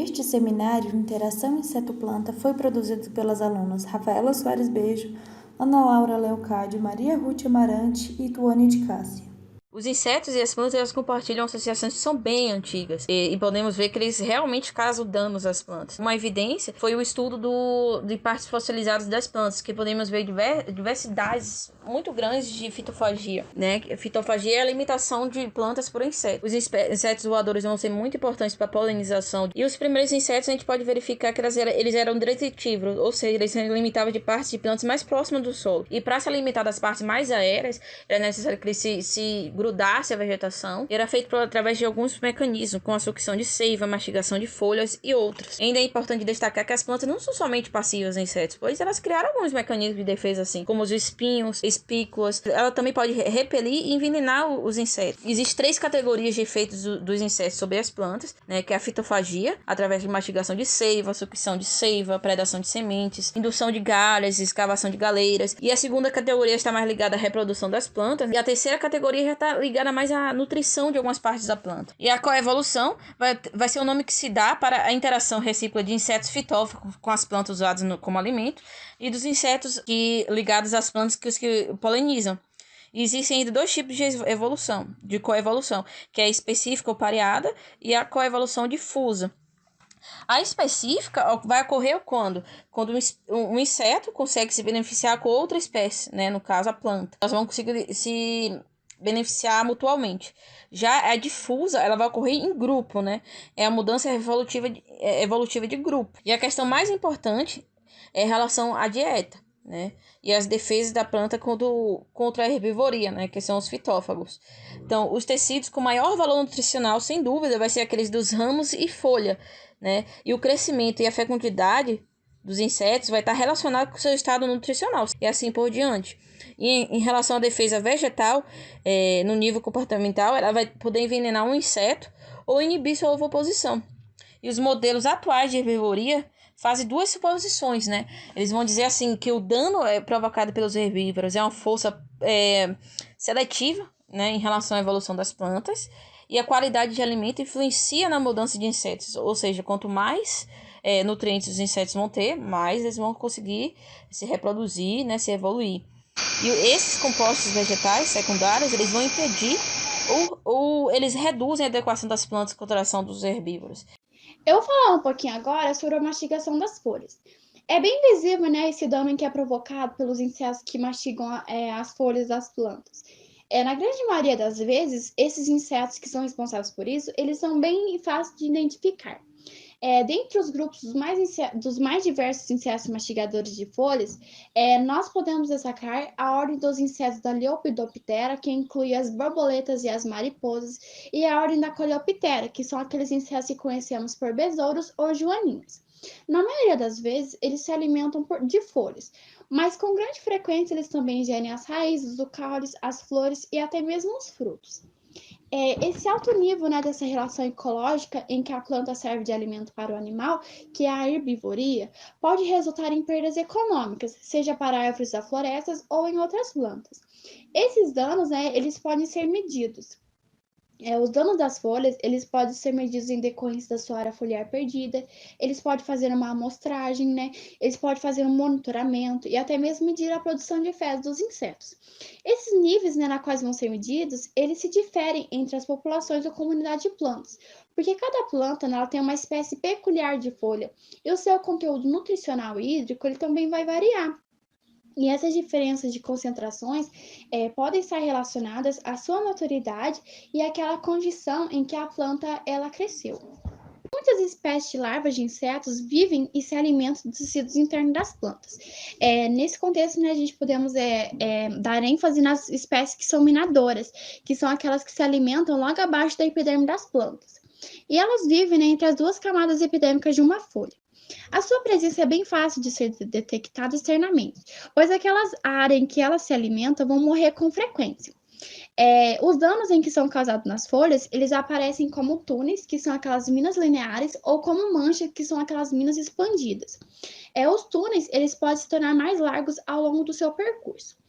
Este seminário Interação Inseto-Planta foi produzido pelas alunas Rafaela Soares Beijo, Ana Laura Leocádio, Maria Ruth Amarante e Tuane de Cássia. Os insetos e as plantas elas compartilham associações que são bem antigas e podemos ver que eles realmente causam danos às plantas. Uma evidência foi o estudo de partes fossilizadas das plantas, que podemos ver diversidades muito grandes de fitofagia, né? Fitofagia é a limitação de plantas por insetos. Os insetos voadores vão ser muito importantes para a polinização. E os primeiros insetos a gente pode verificar que eles eram detritívoros, ou seja, eles se limitavam de partes de plantas mais próximas do solo. E para se alimentar das partes mais aéreas, era necessário que eles se grudasse à vegetação. Era feito através de alguns mecanismos, como a sucção de seiva, mastigação de folhas e outros. Ainda é importante destacar que as plantas não são somente passivas a insetos, pois elas criaram alguns mecanismos de defesa, assim, como os espinhos, espículas. Ela também pode repelir e envenenar os insetos. Existem 3 categorias de efeitos dos insetos sobre as plantas, né, que é a fitofagia, através de mastigação de seiva, sucção de seiva, predação de sementes, indução de galhas, escavação de galeiras. E a segunda categoria está mais ligada à reprodução das plantas, e a terceira categoria já está ligada mais à nutrição de algumas partes da planta. E a coevolução vai ser o nome que se dá para a interação recíproca de insetos fitófagos com as plantas usadas como alimento e dos insetos ligados às plantas que polinizam. Existem ainda 2 tipos de coevolução, que é a específica ou pareada e a coevolução difusa. A específica vai ocorrer quando um inseto consegue se beneficiar com outra espécie, né? No caso, a planta. Elas vão conseguir se beneficiar mutualmente. Já a difusa, ela vai ocorrer em grupo, né? É a mudança evolutiva de grupo. E a questão mais importante é em relação à dieta, né? E as defesas da planta contra a herbivoria, né? Que são os fitófagos. Então, os tecidos com maior valor nutricional, sem dúvida, vai ser aqueles dos ramos e folha, né? E o crescimento e a fecundidade dos insetos vai estar relacionado com o seu estado nutricional e assim por diante. E em relação à defesa vegetal, no nível comportamental, ela vai poder envenenar um inseto ou inibir sua ovoposição. E os modelos atuais de herbivoria fazem 2 suposições, né? Eles vão dizer assim que o dano provocado pelos herbívoros é uma força seletiva, né, em relação à evolução das plantas, e a qualidade de alimento influencia na mudança de insetos, ou seja, quanto mais nutrientes os insetos vão ter, mais eles vão conseguir se reproduzir, né, se evoluir. E esses compostos vegetais secundários, eles vão impedir ou eles reduzem a adequação das plantas contra a ação dos herbívoros. Eu vou falar um pouquinho agora sobre a mastigação das folhas. É bem visível, né, esse dano que é provocado pelos insetos que mastigam as folhas das plantas. Na grande maioria das vezes, esses insetos que são responsáveis por isso, eles são bem fáceis de identificar. Dentre os grupos dos mais diversos insetos mastigadores de folhas, nós podemos destacar a ordem dos insetos da Lepidoptera, que inclui as borboletas e as mariposas, e a ordem da Coleoptera, que são aqueles insetos que conhecemos por besouros ou joaninhas. Na maioria das vezes, eles se alimentam de folhas, mas com grande frequência eles também ingerem as raízes, o caule, as flores e até mesmo os frutos. Esse alto nível, né, dessa relação ecológica em que a planta serve de alimento para o animal, que é a herbivoria, pode resultar em perdas econômicas, seja para árvores da floresta ou em outras plantas. Esses danos, né, eles podem ser medidos. Os danos das folhas, eles podem ser medidos em decorrência da sua área foliar perdida, eles podem fazer uma amostragem, né? Eles podem fazer um monitoramento e até mesmo medir a produção de fezes dos insetos. Esses níveis, né, na quais vão ser medidos, eles se diferem entre as populações ou comunidades de plantas, porque cada planta, né, ela tem uma espécie peculiar de folha e o seu conteúdo nutricional e hídrico ele também vai variar. E essas diferenças de concentrações podem estar relacionadas à sua maturidade e àquela condição em que a planta ela cresceu. Muitas espécies de larvas de insetos vivem e se alimentam dos tecidos internos das plantas. Nesse contexto, né, a gente podemos dar ênfase nas espécies que são minadoras, que são aquelas que se alimentam logo abaixo da epiderme das plantas. E elas vivem, né, entre as 2 camadas epidêmicas de uma folha. A sua presença é bem fácil de ser detectada externamente, pois aquelas áreas em que elas se alimentam vão morrer com frequência. Os danos em que são causados nas folhas, eles aparecem como túneis, que são aquelas minas lineares, ou como manchas, que são aquelas minas expandidas. Os túneis, eles podem se tornar mais largos ao longo do seu percurso.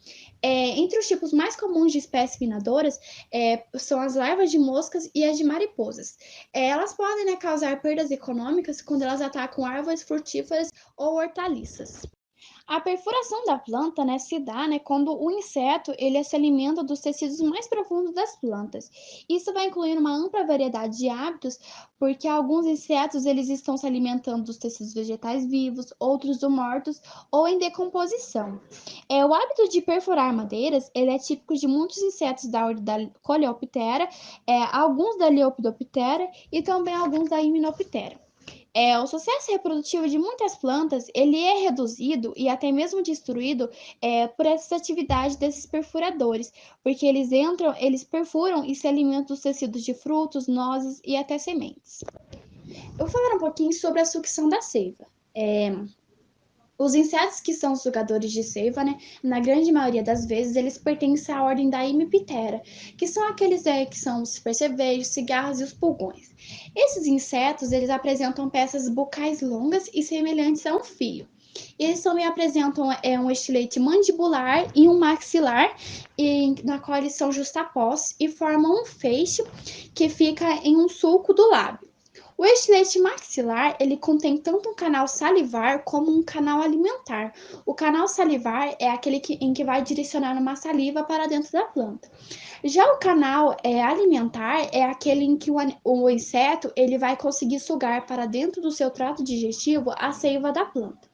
Entre os tipos mais comuns de espécies minadoras, são as larvas de moscas e as de mariposas. Elas podem, né, causar perdas econômicas quando elas atacam árvores frutíferas ou hortaliças. A perfuração da planta, né, se dá, né, quando o inseto ele se alimenta dos tecidos mais profundos das plantas. Isso vai incluir uma ampla variedade de hábitos, porque alguns insetos eles estão se alimentando dos tecidos vegetais vivos, outros do mortos ou em decomposição. O hábito de perfurar madeiras ele é típico de muitos insetos da ordem da Coleoptera, alguns da Lepidoptera e também alguns da Hymenoptera. O sucesso reprodutivo de muitas plantas ele é reduzido e até mesmo destruído por essas atividades desses perfuradores, porque eles perfuram e se alimentam dos tecidos de frutos, nozes e até sementes. Eu vou falar um pouquinho sobre a sucção da seiva. Os insetos que são sugadores de seiva, né, na grande maioria das vezes, eles pertencem à ordem da Hemiptera, que são aqueles que são os percevejos, cigarras e os pulgões. Esses insetos, eles apresentam peças bucais longas e semelhantes a um fio. Eles também apresentam um estilete mandibular e um maxilar, na qual eles são justapostos e formam um feixe que fica em um sulco do lábio. O estilete maxilar, ele contém tanto um canal salivar como um canal alimentar. O canal salivar é aquele em que vai direcionar uma saliva para dentro da planta. Já o canal alimentar é aquele em que o inseto ele vai conseguir sugar para dentro do seu trato digestivo a seiva da planta.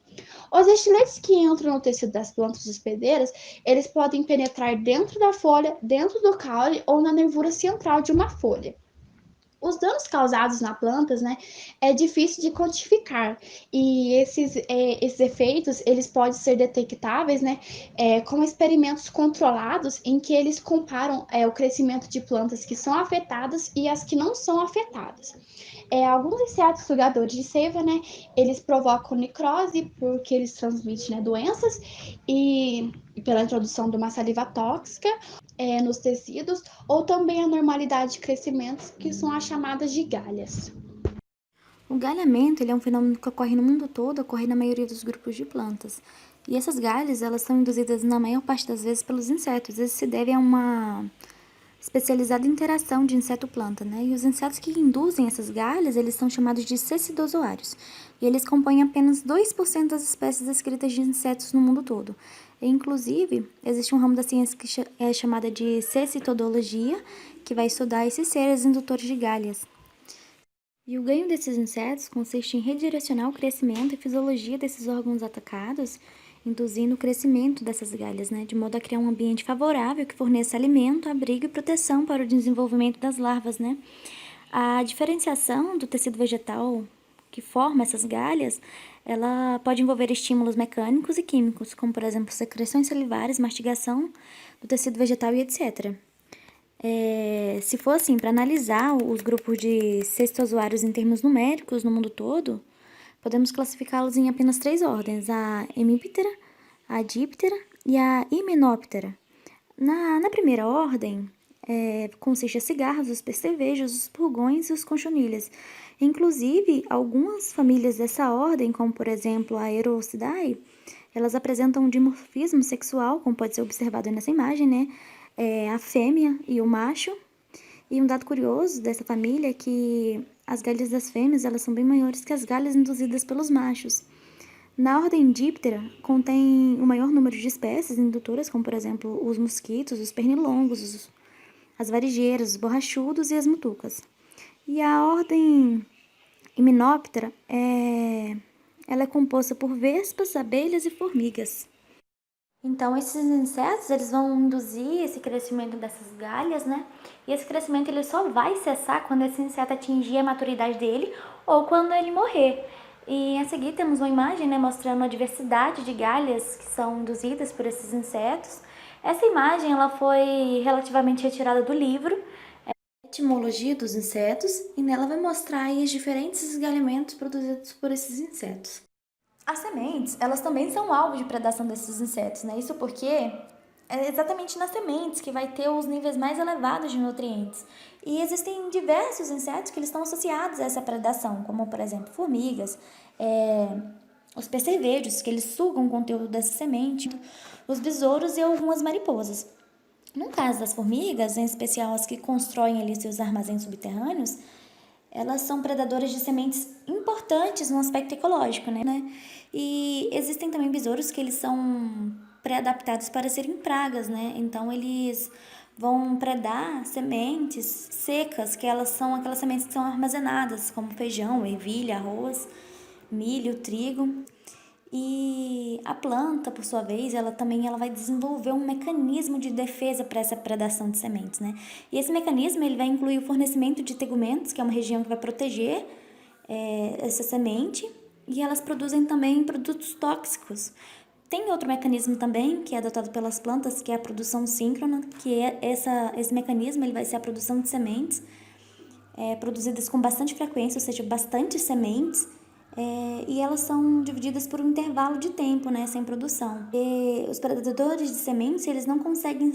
Os estiletes que entram no tecido das plantas hospedeiras, eles podem penetrar dentro da folha, dentro do caule ou na nervura central de uma folha. Os danos causados nas plantas, né, é difícil de quantificar e esses efeitos eles podem ser detectáveis, né, com experimentos controlados em que eles comparam o crescimento de plantas que são afetadas e as que não são afetadas. Alguns insetos sugadores de seiva, né, eles provocam necrose porque eles transmitem, né, doenças e pela introdução de uma saliva tóxica nos tecidos, ou também a normalidade de crescimento, que são as chamadas de galhas. O galhamento ele é um fenômeno que ocorre no mundo todo, ocorre na maioria dos grupos de plantas. E essas galhas, elas são induzidas na maior parte das vezes pelos insetos. Isso se deve a uma especializada interação de inseto-planta, né? E os insetos que induzem essas galhas, eles são chamados de cecidozoários. E eles compõem apenas 2% das espécies descritas de insetos no mundo todo. E, inclusive, existe um ramo da ciência que é chamada de cecitodologia, que vai estudar esses seres indutores de galhas. E o ganho desses insetos consiste em redirecionar o crescimento e fisiologia desses órgãos atacados, induzindo o crescimento dessas galhas, né, de modo a criar um ambiente favorável que forneça alimento, abrigo e proteção para o desenvolvimento das larvas, né. A diferenciação do tecido vegetal que forma essas galhas, ela pode envolver estímulos mecânicos e químicos, como, por exemplo, secreções salivares, mastigação do tecido vegetal e etc. Se for assim, para analisar os grupos de cecitozoários em termos numéricos no mundo todo, podemos classificá-los em apenas 3 ordens, a Hemiptera, a Diptera e a Hymenoptera. Na primeira ordem, consiste as cigarras, os percevejos, os pulgões e os conchonilhas. Inclusive, algumas famílias dessa ordem, como por exemplo a Aerocidae, elas apresentam um dimorfismo sexual, como pode ser observado nessa imagem, né? A fêmea e o macho. E um dado curioso dessa família é que as galhas das fêmeas elas são bem maiores que as galhas induzidas pelos machos. Na ordem Diptera, contém o maior número de espécies indutoras, como por exemplo os mosquitos, os pernilongos, as varigeiras, os borrachudos e as mutucas. E a ordem Hymenoptera ela é composta por vespas, abelhas e formigas. Então, esses insetos, eles vão induzir esse crescimento dessas galhas, né? E esse crescimento, ele só vai cessar quando esse inseto atingir a maturidade dele ou quando ele morrer. E a seguir temos uma imagem, né, mostrando a diversidade de galhas que são induzidas por esses insetos. Essa imagem, ela foi relativamente retirada do livro Etimologia dos Insetos, e nela vai mostrar aí os diferentes esgalhamentos produzidos por esses insetos. As sementes, elas também são alvo de predação desses insetos, né? Isso porque é exatamente nas sementes que vai ter os níveis mais elevados de nutrientes. E existem diversos insetos que eles estão associados a essa predação, como, por exemplo, formigas, os percevejos, que eles sugam o conteúdo dessa semente, os besouros e algumas mariposas. No caso das formigas, em especial as que constroem ali seus armazéns subterrâneos, elas são predadoras de sementes importantes no aspecto ecológico, né? E existem também besouros que eles são pré-adaptados para serem pragas, né? Então eles vão predar sementes secas, que elas são aquelas sementes que são armazenadas, como feijão, ervilha, arroz, milho, trigo. E a planta, por sua vez, ela vai desenvolver um mecanismo de defesa para essa predação de sementes, né? E esse mecanismo ele vai incluir o fornecimento de tegumentos, que é uma região que vai proteger essa semente, e elas produzem também produtos tóxicos. Tem outro mecanismo também, que é adotado pelas plantas, que é a produção síncrona, que é esse mecanismo ele vai ser a produção de sementes produzidas com bastante frequência, ou seja, bastante sementes, e elas são divididas por um intervalo de tempo, né, sem produção. E os predadores de sementes, eles não conseguem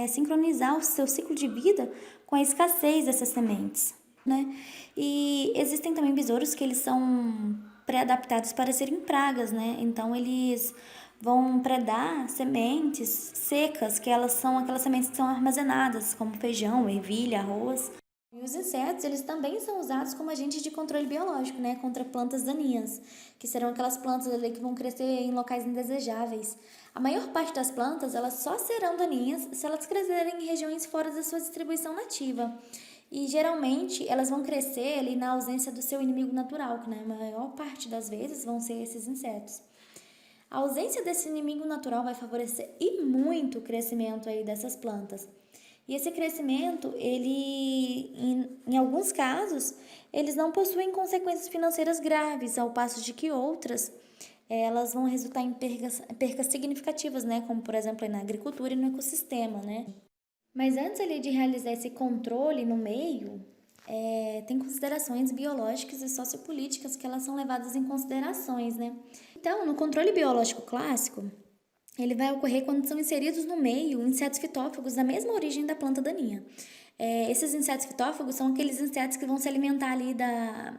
sincronizar o seu ciclo de vida com a escassez dessas sementes, né? E existem também besouros que eles são pré-adaptados para serem pragas, né? Então eles vão predar sementes secas, que elas são aquelas sementes que são armazenadas, como feijão, ervilha, arroz. E os insetos, eles também são usados como agentes de controle biológico, né, contra plantas daninhas, que serão aquelas plantas ali que vão crescer em locais indesejáveis. A maior parte das plantas, elas só serão daninhas se elas crescerem em regiões fora da sua distribuição nativa. E geralmente elas vão crescer ali na ausência do seu inimigo natural, que na maior parte das vezes vão ser esses insetos. A ausência desse inimigo natural vai favorecer e muito o crescimento aí dessas plantas. E esse crescimento, ele, em alguns casos, eles não possuem consequências financeiras graves, ao passo de que outras, elas vão resultar em percas significativas, né? Como, por exemplo, na agricultura e no ecossistema, né? Mas antes ali de realizar esse controle no meio, tem considerações biológicas e sociopolíticas que elas são levadas em considerações, né? Então, no controle biológico clássico, ele vai ocorrer quando são inseridos no meio insetos fitófagos da mesma origem da planta daninha. Esses insetos fitófagos são aqueles insetos que vão se alimentar ali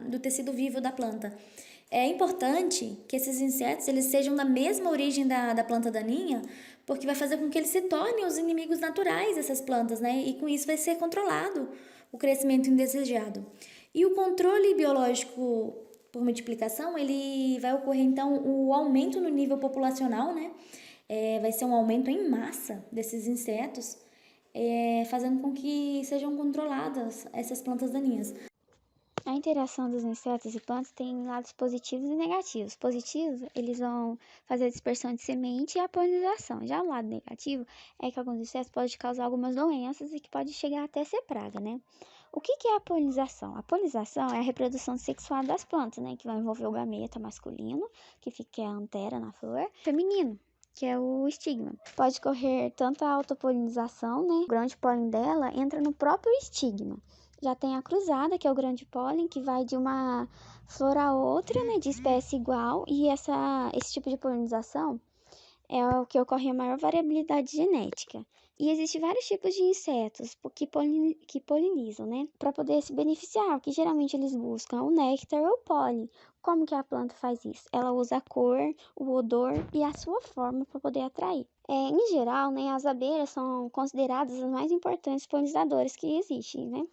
do tecido vivo da planta. É importante que esses insetos eles sejam da mesma origem da planta daninha, porque vai fazer com que eles se tornem os inimigos naturais dessas plantas, né? E com isso vai ser controlado o crescimento indesejado. E o controle biológico por multiplicação, ele vai ocorrer, então, o aumento no nível populacional, né? Vai ser um aumento em massa desses insetos, fazendo com que sejam controladas essas plantas daninhas. A interação dos insetos e plantas tem lados positivos e negativos. Positivos, eles vão fazer a dispersão de semente e a polinização. Já o lado negativo é que alguns insetos podem causar algumas doenças e que pode chegar até ser praga, né? O que é a polinização? A polinização é a reprodução sexual das plantas, né? Que vai envolver o gameta masculino, que fica a antera na flor, feminino, que é o estigma. Pode ocorrer tanto a autopolinização, né? O grão de pólen dela entra no próprio estigma. Já tem a cruzada, que é o grão de pólen, que vai de uma flor a outra, né, de espécie igual, e esse tipo de polinização é o que ocorre a maior variabilidade genética. E existem vários tipos de insetos que polinizam, né, para poder se beneficiar, o que geralmente eles buscam o néctar ou o pólen. Como que a planta faz isso? Ela usa a cor, o odor e a sua forma para poder atrair. Em geral, né, as abelhas são consideradas as mais importantes polinizadoras que existem, né?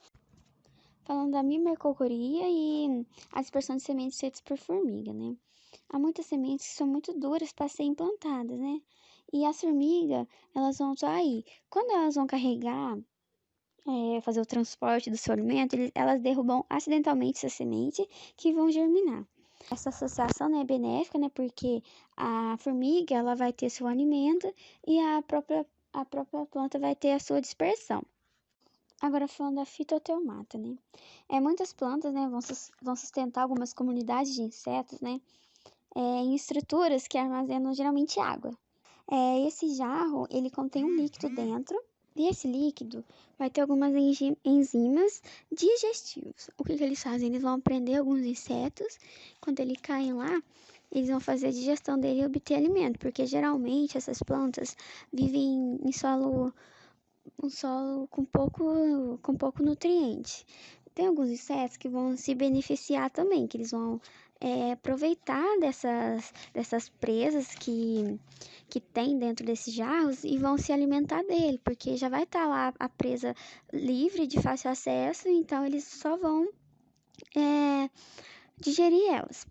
Falando da mimercocoria e a dispersão de sementes feitas por formiga, né? Há muitas sementes que são muito duras para serem implantadas, né? E as formigas, elas vão só aí. Quando elas vão carregar, fazer o transporte do seu alimento, elas derrubam acidentalmente essa semente que vão germinar. Essa associação, né, é benéfica, né? Porque a formiga, ela vai ter seu alimento e a própria planta vai ter a sua dispersão. Agora falando da fitoteumata, né? Muitas plantas, né, vão sustentar algumas comunidades de insetos, né? Em estruturas que armazenam geralmente água. Esse jarro, ele contém um líquido dentro, e esse líquido vai ter algumas enzimas digestivas. O que eles fazem? Eles vão prender alguns insetos, quando eles caem lá, eles vão fazer a digestão dele e obter alimento, porque geralmente essas plantas vivem em um solo com pouco nutriente. Tem alguns insetos que vão se beneficiar também, que eles vão aproveitar dessas presas que tem dentro desses jarros e vão se alimentar dele, porque já vai estar lá a presa livre, de fácil acesso, então eles só vão digerir elas.